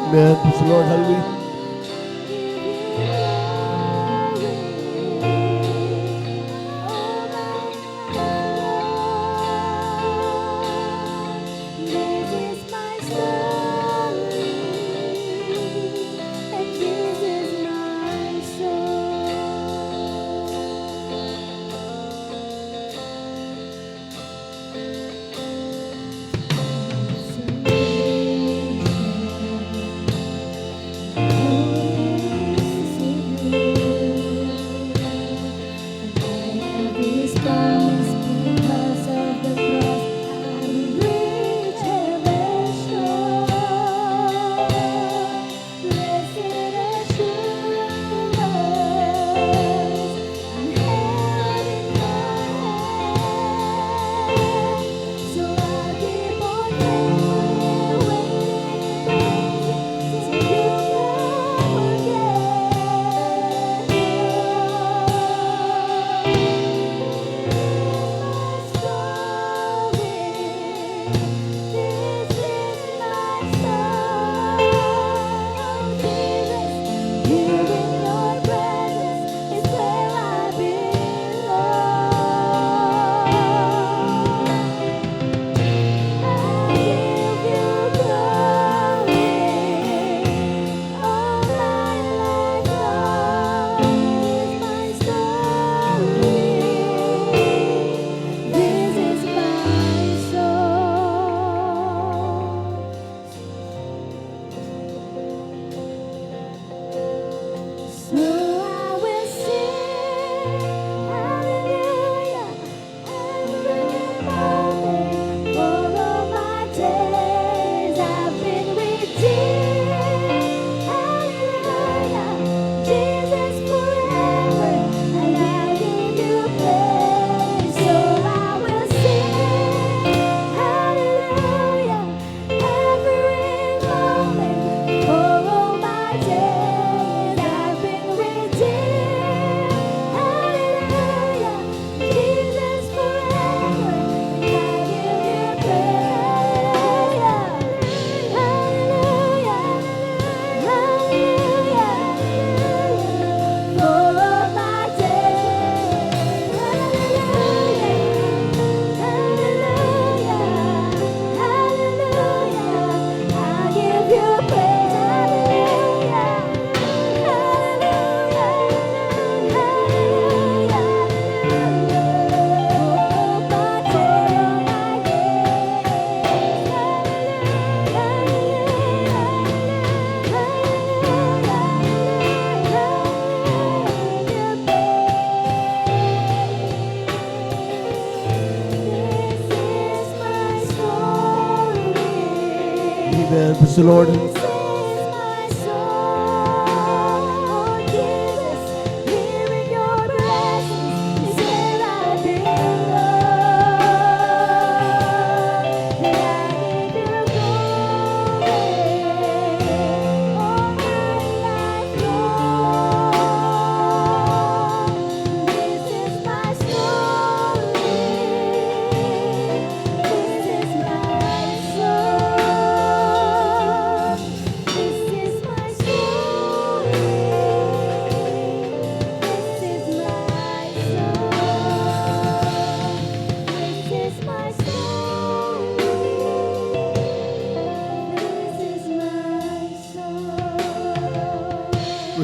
Amen. Praise the Lord. Hallelujah. Amen. Praise the Lord.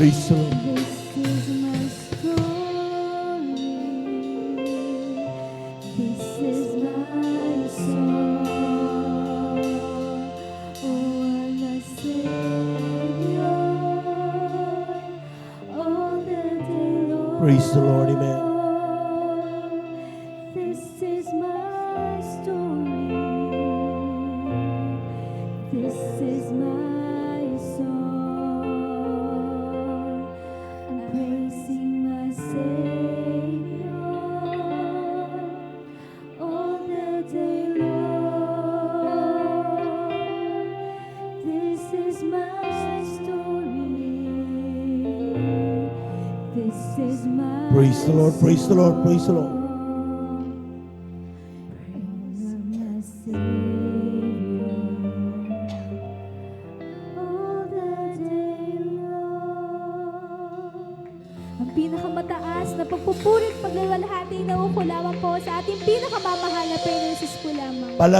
Praise the Lord. This is my story. This is my song. Oh, my Savior, all the day long. Praise the Lord, amen. This is my story. This is my song. I'm praising my Savior all the day long. This is my story. This is my Praise the Lord, praise the Lord, praise the Lord. song. Praise my Savior all the day long. Ang pinakamataas na pagpupuri at paglalwalhati na uko lamang po sa ating pinakamamahal na Panginoon Jesus po lamang.